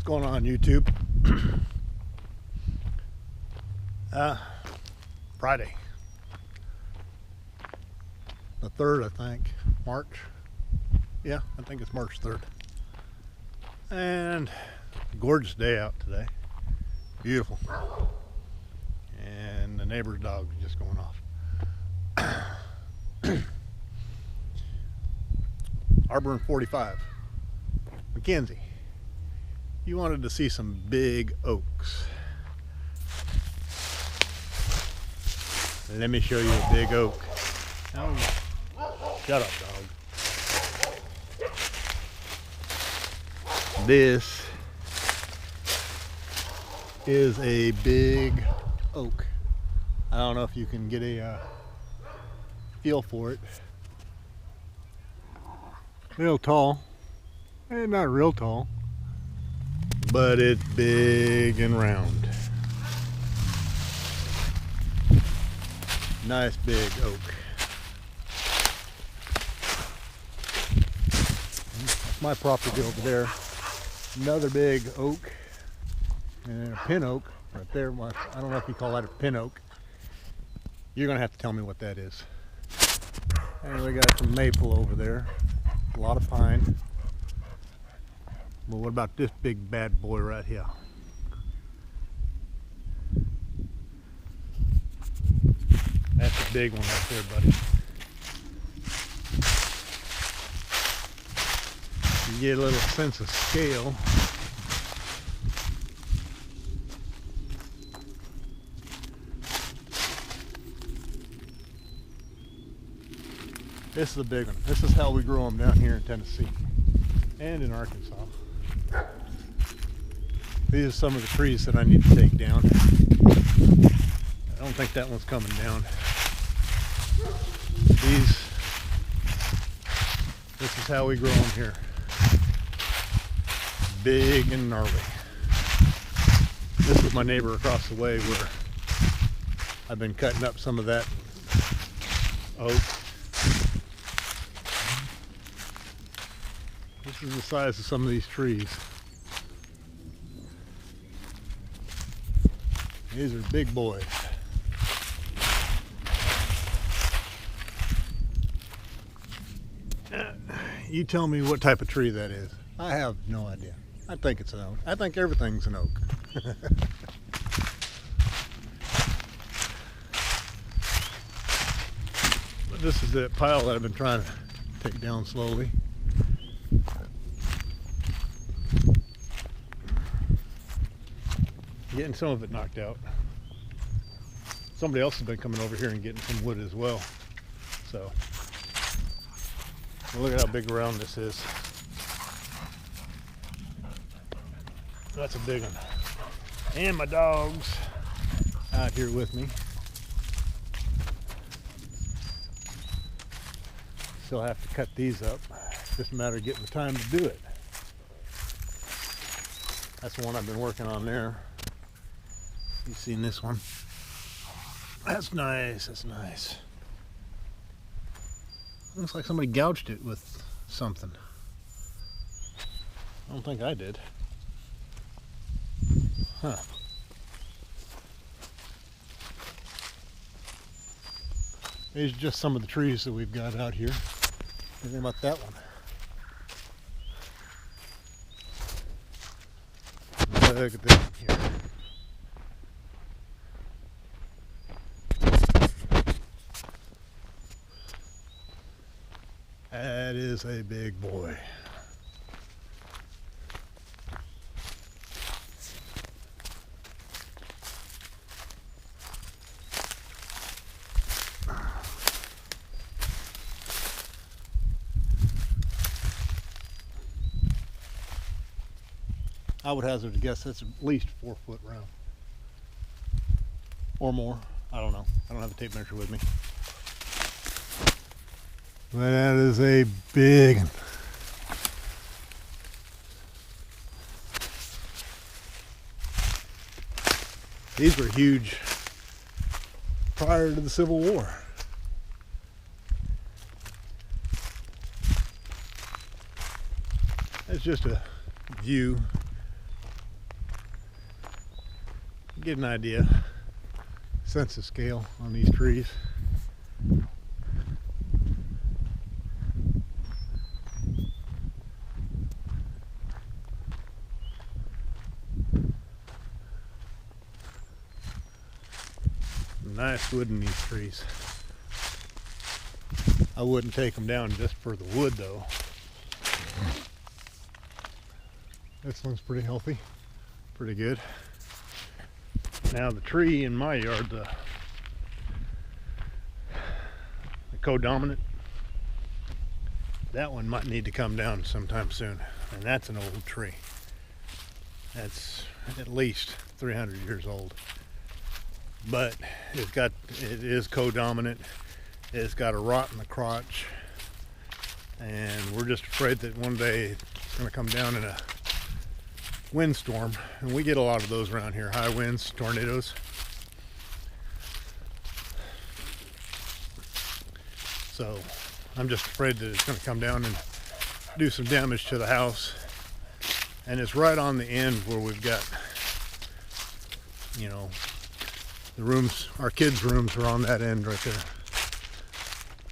going on YouTube? Friday the 3rd, I think, March. Yeah, I think it's March 3rd. And gorgeous day out today. Beautiful. And the neighbor's dog is just going off. Arbor and 45. Mackenzie, you wanted to see some big oaks. Let me show you a big oak. Oh, shut up, dog. This is a big oak. I don't know if you can get a feel for it. Real tall. Not real tall, but it's big and round. Nice big oak. That's my property over there. Another big oak and a pin oak right there. I don't know if you call that a pin oak. You're gonna have to tell me what that is. And we got some maple over there. A lot of pine. But what about this big bad boy right here? That's a big one right there, buddy. You get a little sense of scale. This is a big one. This is how we grow them down here in Tennessee and in Arkansas. These are some of the trees that I need to take down. I don't think that one's coming down. This is how we grow them here. Big and gnarly. This is my neighbor across the way where I've been cutting up some of that oak. This is the size of some of these trees. These are big boys. You tell me what type of tree that is. I have no idea. I think it's an oak. I think everything's an oak. But this is the pile that I've been trying to take down slowly. Getting some of it knocked out. Somebody else has been coming over here and getting some wood as well. So look at how big around this is. That's a big one. And my dog's out here with me. Still have to cut these up. It's just a matter of getting the time to do it. That's the one I've been working on there. You've seen this one. That's nice, that's nice. Looks like somebody gouged it with something. I don't think I did. Huh. These are just some of the trees that we've got out here. Think about that one. Look at this one here. That is a big boy. I would hazard to guess that's at least 4 foot round. Or more. I don't know. I don't have a tape measure with me. But that is a big one. These were huge prior to the Civil War. That's just a view Get an idea, sense of scale on these trees. Nice wood in these trees. I wouldn't take them down just for the wood though. This one's pretty healthy, pretty good. Now the tree in my yard, the co-dominant, that one might need to come down sometime soon. And that's an old tree. That's at least 300 years old. But it is co-dominant. It's got a rot in the crotch. And we're just afraid that one day it's going to come down in a windstorm. And we get a lot of those around here. High winds, tornadoes. So I'm just afraid that it's going to come down and do some damage to the house. And it's right on the end where we've got, you know, the rooms, our kids' rooms are on that end right there.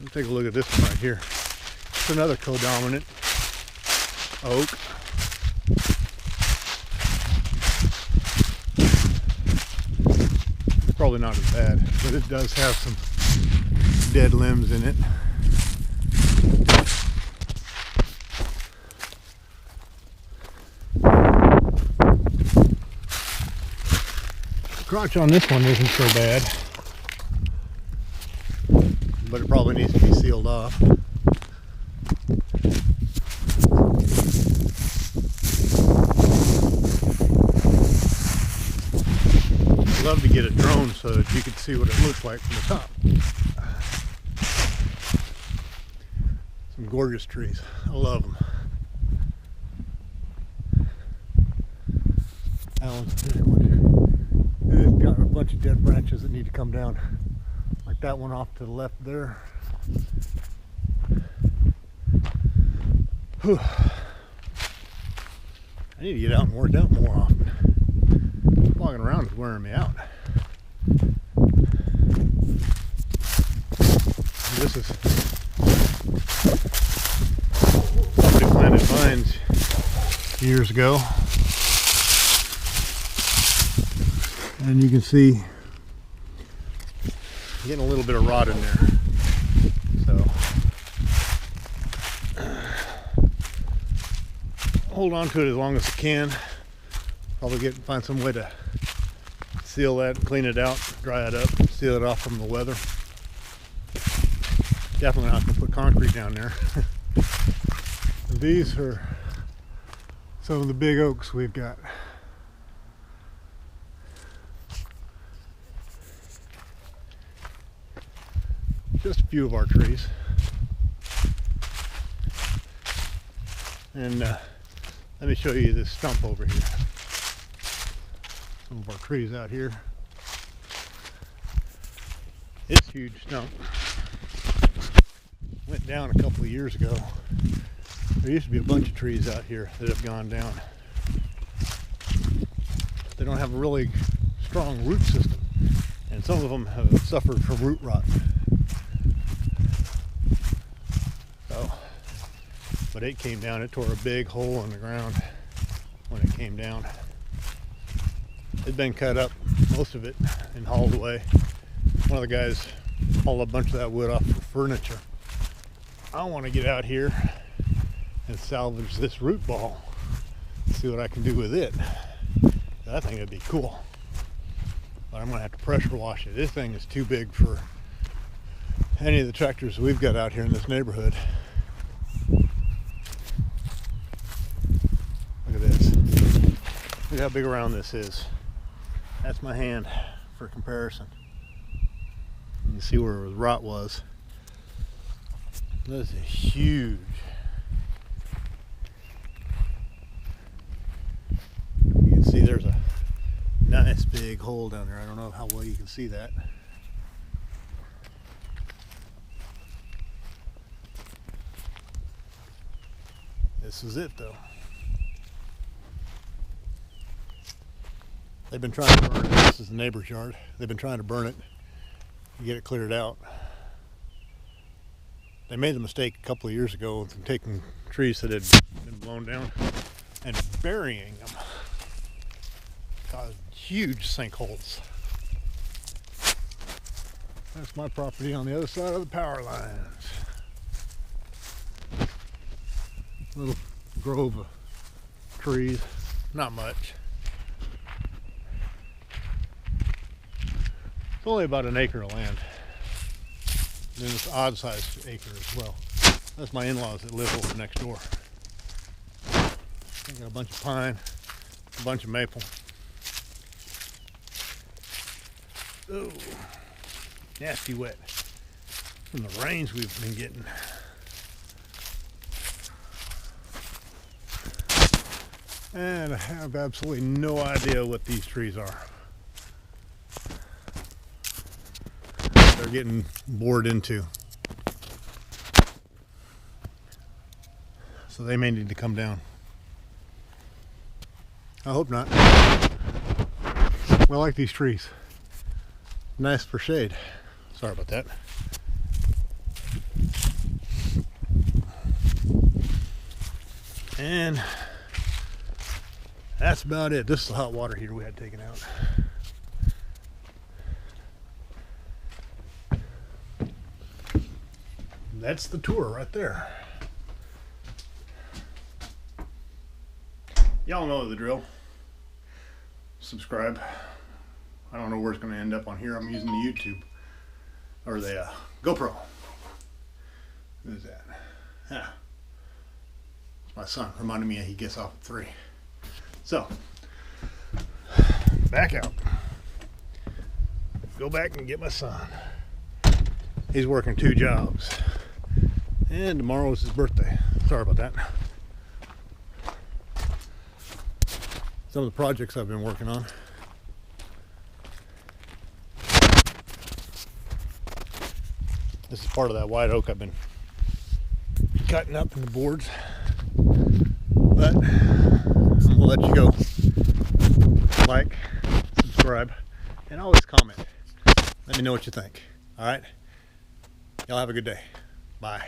Let's take a look at this one right here. It's another co-dominant oak. It's probably not as bad, but it does have some dead limbs in it. Crotch on this one isn't so bad, but it probably needs to be sealed off. I'd love to get a drone so that you could see what it looks like from the top. Some gorgeous trees. I love them. It's got a bunch of dead branches that need to come down, like that one off to the left there. Whew. I need to get out and work out more often. Walking around is wearing me out. This is somebody planted vines years ago. And you can see getting a little bit of rot in there. So hold on to it as long as I can. Probably find some way to seal that, clean it out, dry it up, seal it off from the weather. Definitely not going to put concrete down there. And these are some of the big oaks we've got. Just a few of our trees. And let me show you this stump over here. Some of our trees out here. This huge stump went down a couple of years ago. There used to be a bunch of trees out here that have gone down. They don't have a really strong root system, and some of them have suffered from root rot. But it came down, it tore a big hole in the ground when it came down. It'd been cut up, most of it, and hauled away. One of the guys hauled a bunch of that wood off for furniture. I want to get out here and salvage this root ball, see what I can do with it. I think it'd be cool. But I'm going to have to pressure wash it. This thing is too big for any of the tractors we've got out here in this neighborhood. Look at this. Look how big around this is. That's my hand for comparison. You can see where the rot was. This is huge. You can see there's a nice big hole down there. I don't know how well you can see that. This is it though. They've been trying to burn it. This is the neighbor's yard. They've been trying to burn it and get it cleared out. They made the mistake a couple of years ago of taking trees that had been blown down and burying them. Caused huge sinkholes. That's my property on the other side of the power lines. Little grove of trees, not much. It's only about an acre of land. Then it's odd sized acre as well. That's my in-laws that live over next door. I got a bunch of pine, a bunch of maple. Ooh, nasty wet from the rains we've been getting. And I have absolutely no idea what these trees are. They're getting bored into. So they may need to come down. I hope not. I like these trees. Nice for shade. Sorry about that. And that's about it. This is the hot water heater we had taken out. That's the tour right there. Y'all know the drill. Subscribe. I don't know where it's going to end up on here. I'm using the YouTube or the GoPro. Who's that? Yeah. It's my son. Reminded me he gets off at 3. So, back out. Go back and get my son. He's working 2 jobs. And tomorrow is his birthday. Sorry about that. Some of the projects I've been working on. This is part of that white oak I've been cutting up into boards. But I'm going to let you go. Like, subscribe, and always comment. Let me know what you think. Alright? Y'all have a good day. Bye.